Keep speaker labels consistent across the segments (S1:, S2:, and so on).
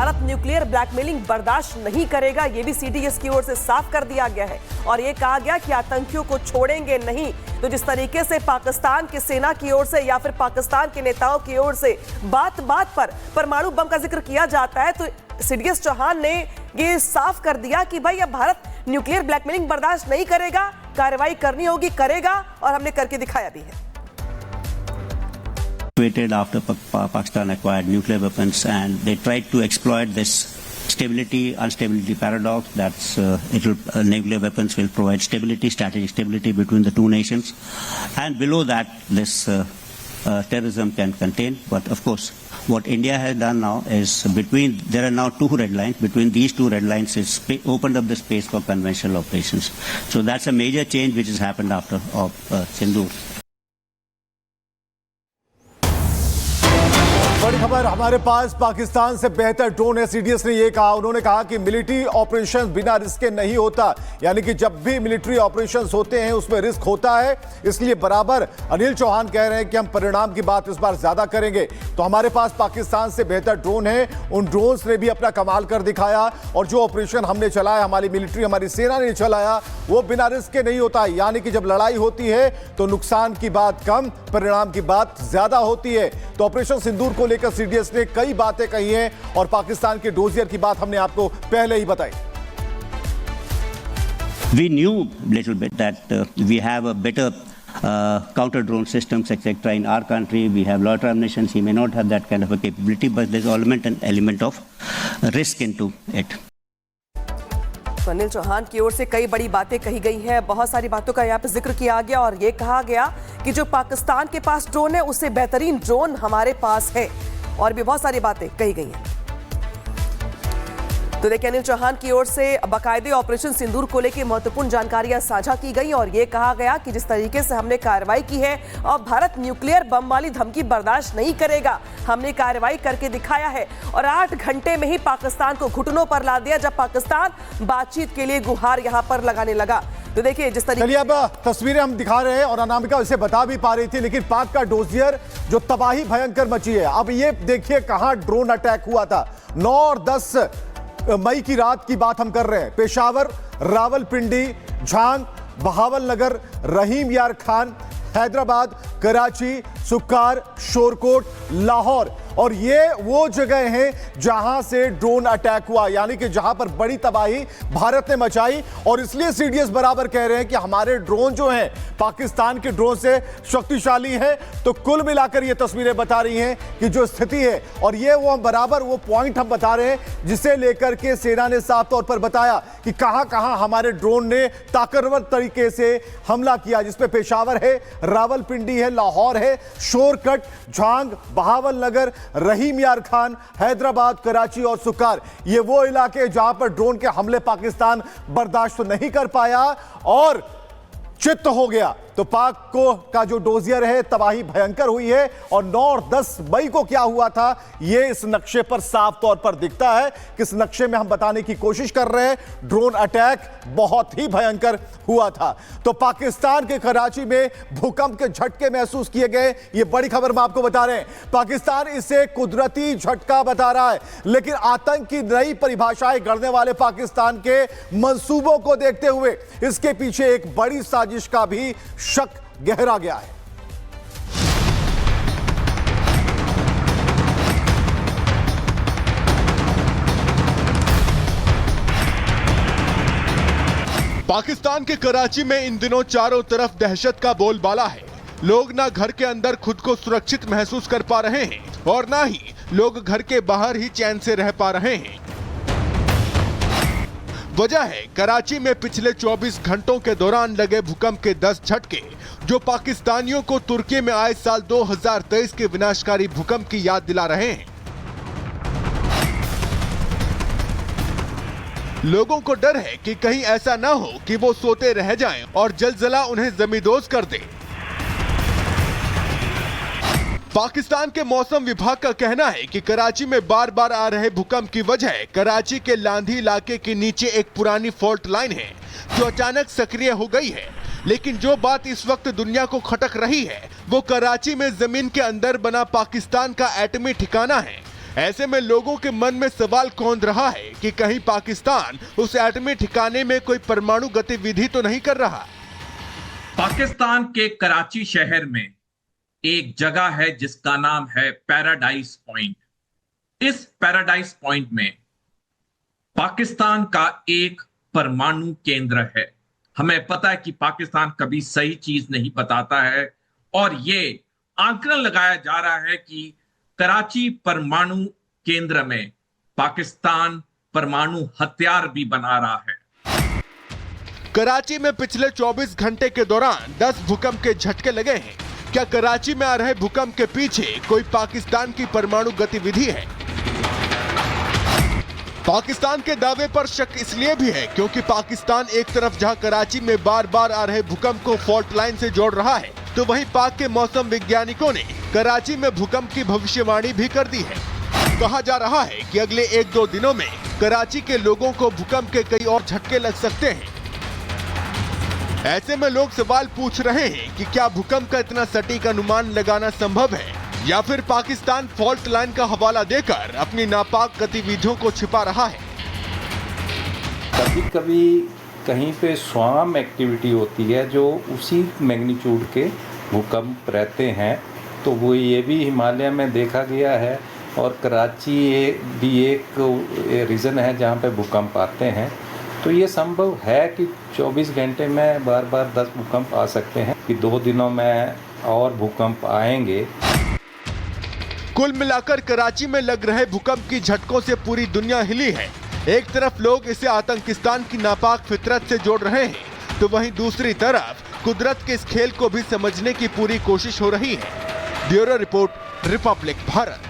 S1: Bharat nuclear blackmailing बर्दाश्त नहीं करेगा, ये भी सीडीएस की ओर से साफ कर दिया गया है। और ये कहा गया कि आतंकियों को छोड़ेंगे नहीं। तो जिस तरीके से पाकिस्तान की सेना की ओर से या फिर पाकिस्तान के नेताओं की ओर से बात बात पर परमाणु बम का जिक्र किया जाता है, तो सीडीएस चौहान ने ये साफ कर दिया कि भाई अब भारत न्यूक्लियर ब्लैकमेलिंग बर्दाश्त नहीं करेगा, कार्रवाई करनी होगी, करेगा, और हमने करके दिखाया भी है।
S2: After Pakistan acquired nuclear weapons, and they tried to exploit this stability-unstability paradox. That's nuclear weapons will provide stability, strategic stability between the two nations, and below that, this terrorism can contain. But of course, what India has done now is there are now two red lines. Between these two red lines, it's opened up the space for conventional operations. So that's a major change which has happened after Sindoor.
S3: बड़ी खबर हमारे पास, पाकिस्तान से बेहतर drone है। CDS ने यह कहा, उन्होंने कहा कि मिलिट्री ऑपरेशन बिना रिस्क के नहीं होता, यानी कि जब भी मिलिट्री ऑपरेशंस होते हैं उसमें रिस्क होता है। इसलिए बराबर अनिल चौहान कह रहे हैं कि हम परिणाम की बात इस बार ज्यादा करेंगे। तो हमारे पास पाकिस्तान से बेहतर ड्रोन है, उन ड्रोन्स ने भी अपना कमाल कर दिखाया, और जो ऑपरेशन हमने चलाया, हमारी मिलिट्री, हमारी सेना ने चलाया, वो बिना रिस्क के नहीं होता। यानी कि जब लड़ाई होती है तो नुकसान की बात कम, परिणाम की बात ज्यादा होती है। तो ऑपरेशन सिंदूर को लेकर सीडीएस ने कई बातें कही हैं, और पाकिस्तान के डोजियर की बात हमने आपको पहले ही बताई।
S2: We knew little bit that we have a better counter drone systems, etc. in our country. We have loiter ammunition. He may not have that kind of a capability, but there's an element of risk into it.
S1: तो अनिल चौहान की ओर से कई बड़ी बातें कही गई हैं, बहुत सारी बातों का यहाँ पे जिक्र किया गया, और ये कहा गया कि जो पाकिस्तान के पास ड्रोन है उससे बेहतरीन ड्रोन हमारे पास है, और भी बहुत सारी बातें कही गई हैं। तो देखिए, अनिल चौहान की ओर से बाकायदे ऑपरेशन सिंदूर को लेकर महत्वपूर्ण जानकारियां साझा की गई, और ये कहा गया कि जिस तरीके से हमने कार्रवाई की है, और भारत न्यूक्लियर बम वाली धमकी बर्दाश्त नहीं करेगा, हमने कार्रवाई करके दिखाया है। और 8 घंटे में ही पाकिस्तान को घुटनों पर ला दिया, जब पाकिस्तान बातचीत के लिए गुहार यहां पर लगाने लगा। तो देखिए जिस तरीके,
S3: चलिए अब तस्वीरें हम दिखा रहे हैं, और अनामिका इसे बता भी पा रही थी, लेकिन पाक का डोजियर जो तबाही भयंकर मची है। अब ये देखिए कहां ड्रोन अटैक हुआ था। 9 और 10 मई की रात की बात हम कर रहे हैं। पेशावर, रावलपिंडी, झांग, बहावल नगर, रहीम यार खान, हैदराबाद, कराची, सुक्कार, शोरकोट, लाहौर, और ये वो जगह हैं जहां से ड्रोन अटैक हुआ, यानी कि जहां पर बड़ी तबाही भारत ने मचाई। और इसलिए सीडीएस बराबर कह रहे हैं कि हमारे ड्रोन जो हैं पाकिस्तान के ड्रोन से शक्तिशाली हैं। तो कुल मिलाकर ये तस्वीरें बता रही हैं कि जो स्थिति है, और ये वो बराबर वो पॉइंट हम बता रहे हैं जिसे लेकर के सेना ने साफ तौर पर बताया कि कहां कहां हमारे ड्रोन ने ताकतवर तरीके से हमला किया, जिसमें पेशावर है, रावलपिंडी है, लाहौर है, शोरकट, झांग, बहावल नगर, रहीम यार खान, हैदराबाद, कराची और सुक्कार, ये वो इलाके जहां पर ड्रोन के हमले पाकिस्तान बर्दाश्त नहीं कर पाया और चित्त हो गया। तो पाक को का जो डोजियर है, तबाही भयंकर हुई है। और 9 और 10 मई को क्या हुआ था, यह इस नक्शे पर साफ तौर पर दिखता है। किस नक्शे में हम बताने की कोशिश कर रहे हैं, ड्रोन अटैक बहुत ही भयंकर हुआ था। तो पाकिस्तान के कराची में भूकंप के झटके महसूस किए गए, यह बड़ी खबर हम आपको बता रहे हैं। पाकिस्तान इसे कुदरती झटका बता रहा है, लेकिन आतंक की नई परिभाषाएं गढ़ने वाले पाकिस्तान के मंसूबों को देखते हुए इसके पीछे एक बड़ी साजिश का भी शक गहरा गया है।
S4: पाकिस्तान के कराची में इन दिनों चारों तरफ दहशत का बोलबाला है। लोग ना घर के अंदर खुद को सुरक्षित महसूस कर पा रहे हैं, और ना ही लोग घर के बाहर ही चैन से रह पा रहे हैं। वजह है कराची में पिछले 24 घंटों के दौरान लगे भूकंप के 10 झटके, जो पाकिस्तानियों को तुर्की में आए साल 2023 के विनाशकारी भूकंप की याद दिला रहे हैं। लोगों को डर है कि कहीं ऐसा ना हो कि वो सोते रह जाएं और जलजला उन्हें जमींदोज कर दे। पाकिस्तान के मौसम विभाग का कहना है कि कराची में बार बार आ रहे भूकंप की वजह कराची के लांधी इलाके के नीचे एक पुरानी फॉल्ट लाइन है जो अचानक सक्रिय हो गई है। लेकिन जो बात इस वक्त दुनिया को खटक रही है वो कराची में जमीन के अंदर बना पाकिस्तान का एटमी ठिकाना है। ऐसे में लोगों के मन में सवाल कौंध रहा है कि कहीं पाकिस्तान उस एटमी ठिकाने में कोई परमाणु गतिविधि तो नहीं कर रहा।
S5: पाकिस्तान के कराची शहर में एक जगह है जिसका नाम है पैराडाइज पॉइंट। इस पैराडाइज पॉइंट में पाकिस्तान का एक परमाणु केंद्र है। हमें पता है कि पाकिस्तान कभी सही चीज नहीं बताता है और ये आंकलन लगाया जा रहा है कि कराची परमाणु केंद्र में पाकिस्तान परमाणु हथियार भी बना रहा है।
S4: कराची में पिछले 24 घंटे के दौरान 10 भूकंप के झटके लगे हैं। क्या कराची में आ रहे भूकंप के पीछे कोई पाकिस्तान की परमाणु गतिविधि है? पाकिस्तान के दावे पर शक इसलिए भी है क्योंकि पाकिस्तान एक तरफ जहां कराची में बार बार आ रहे भूकंप को फॉल्ट लाइन से जोड़ रहा है, तो वहीं पाक के मौसम वैज्ञानिकों ने कराची में भूकंप की भविष्यवाणी भी कर दी है। कहा जा रहा है कि अगले 1-2 दिनों में कराची के लोगों को भूकंप के कई और झटके लग सकते हैं। ऐसे में लोग सवाल पूछ रहे हैं कि क्या भूकंप का इतना सटीक अनुमान लगाना संभव है या फिर पाकिस्तान फॉल्ट लाइन का हवाला देकर अपनी नापाक गतिविधियों को छिपा रहा है।
S6: कभी कभी कहीं पे स्वाम एक्टिविटी होती है जो उसी मैग्नीट्यूड के भूकंप रहते हैं, तो वो ये भी हिमालय में देखा गया है और कराची भी एक रीज़न है जहाँ पे भूकंप आते हैं। तो ये संभव है कि 24 घंटे में बार बार 10 भूकंप आ सकते हैं कि 2 दिनों में और भूकंप आएंगे।
S4: कुल मिलाकर कराची में लग रहे भूकंप की झटकों से पूरी दुनिया हिली है। एक तरफ लोग इसे आतंकिस्तान की नापाक फितरत से जोड़ रहे हैं, तो वहीं दूसरी तरफ कुदरत के इस खेल को भी समझने की पूरी कोशिश हो रही है। Bureau report, Republic Bharat.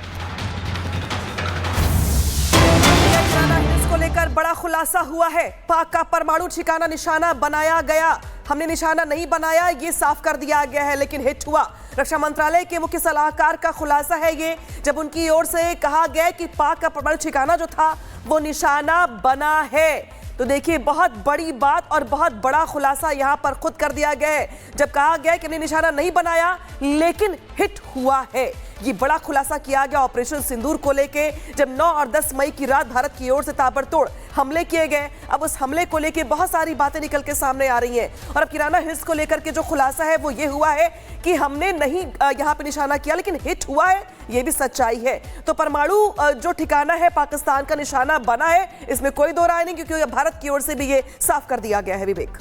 S1: को लेकर बड़ा खुलासा हुआ है। पाक का परमाणु ठिकाना निशाना बनाया गया, हमने निशाना नहीं बनाया, ये साफ कर दिया गया है, लेकिन हिट हुआ। रक्षा मंत्रालय के मुख्य सलाहकार का खुलासा है ये, जब उनकी ओर से कहा गया कि पाक का परमाणु ठिकाना जो था वो निशाना बना है। तो देखिए, बहुत बड़ी बात और बहुत बड़ा खुलासा यहां पर खुद कर दिया गया है, जब कहा गया कि हमने निशाना नहीं बनाया लेकिन हिट हुआ है। ये बड़ा खुलासा किया गया ऑपरेशन सिंदूर को लेके, जब 9 और 10 मई की रात भारत की ओर से ताबड़तोड़ हमले किए गए। अब उस हमले को लेके बहुत सारी बातें निकल के सामने आ रही हैं और अब किराना हिल्स को लेकर के जो खुलासा है वो ये हुआ है कि हमने नहीं यहाँ पे निशाना किया लेकिन हिट हुआ है, ये भी सच्चाई है। तो परमाणु जो ठिकाना है पाकिस्तान का निशाना बना है, इसमें कोई दो राय नहीं, क्योंकि भारत की ओर से भी ये साफ कर दिया गया है। विवेक,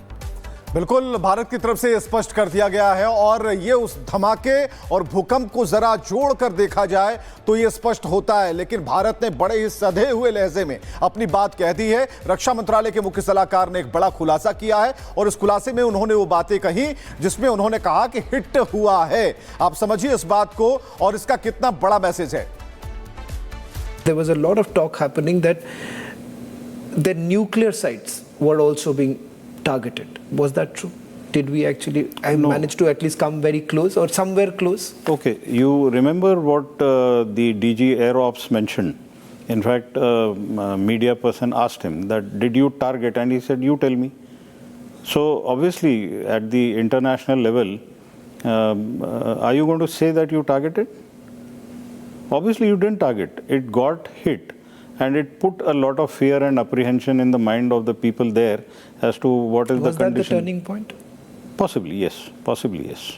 S3: बिल्कुल, भारत की तरफ से ये स्पष्ट कर दिया गया है और ये उस धमाके और भूकंप को जरा जोड़कर देखा जाए तो ये स्पष्ट होता है। लेकिन भारत ने बड़े ही सधे हुए लहजे में अपनी बात कह दी है। रक्षा मंत्रालय के मुख्य सलाहकार ने एक बड़ा खुलासा किया है और इस खुलासे में उन्होंने वो बातें कही जिसमें उन्होंने कहा कि हिट हुआ है। आप समझिए इस बात को और इसका कितना बड़ा मैसेज है।
S7: There was a lot of talk happening that the nuclear sites were also being targeted. Was that true? Did we actually manage to at least come very close or somewhere close?
S8: Okay, you remember what the DG Air Ops mentioned. In fact, media person asked him that, did you target? And he said, you tell me. So obviously at the international level, are you going to say that you targeted? Obviously you didn't target. It got hit. And it put a lot of fear and apprehension in the mind of the people there as to what is the condition.
S7: Was that the turning point?
S8: Possibly, yes. Possibly, yes.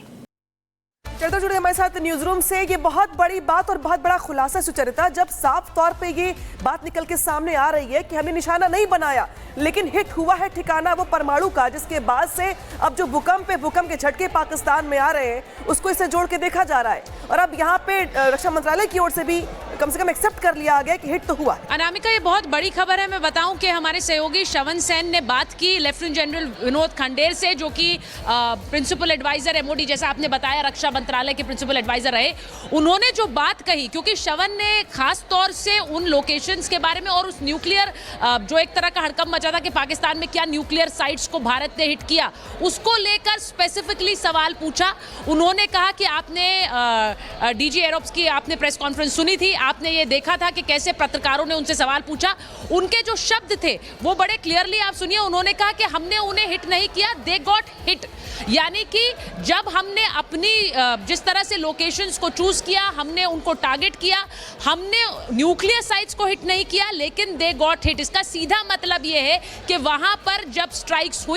S1: चलते जुड़े हमारे साथ news room से, ये बहुत बड़ी बात और बहुत बड़ा खुलासा सुचरिता, जब साफ तौर पे ये बात निकल के सामने आ रही है कि हमने निशाना नहीं बनाया लेकिन हिट हुआ है ठिकाना वो परमाणु का, जिसके बाद से अब जो भूकंप के झटके पाकिस्तान में आ रहे हैं उसको इससे जोड़ के देखा जा रहा है। और अब यहाँ पे रक्षा मंत्रालय की ओर से भी कम से कम एक्सेप्ट कर लिया गया कि हिट तो हुआ है।
S9: अनामिका, ये बहुत बड़ी खबर है। मैं बताऊं कि हमारे सहयोगी श्रवण सेन ने बात की लेफ्टिनेंट जनरल विनोद खंडेर से, जो कि प्रिंसिपल एडवाइजर एमओडी, जैसा आपने बताया, रक्षा मंत्रालय के प्रिंसिपल एडवाइजर रहे। उन्होंने जो बात कही, क्योंकि श्रवण ने खास तौर से उन लोकेशंस के बारे में और उस न्यूक्लियर जो एक तरह का हड़कंप मचा था कि पाकिस्तान में क्या न्यूक्लियर साइट्स को भारत ने हिट किया, उसको लेकर स्पेसिफिकली सवाल पूछा। उन्होंने कहा कि आपने डीजी एयर ऑप्स की आपने प्रेस कॉन्फ्रेंस सुनी थी, आपने ये देखा था कि कैसे पत्रकारों ने उनसे सवाल पूछा, उनके जो शब्द थे वो बड़े क्लियरली आप सुनिए। उन्होंने कहा कि हमने उन्हें हिट नहीं किया, दे गॉट हिट। यानी कि जब हमने अपनी जिस तरह से लोकेशंस को चूज किया, हमने उनको टारगेट किया, हमने न्यूक्लियर साइट्स को हिट नहीं किया, लेकिन दे गॉट हिट। इसका सीधा मतलब ये है कि वहां पर जब स्ट्राइक्स हुई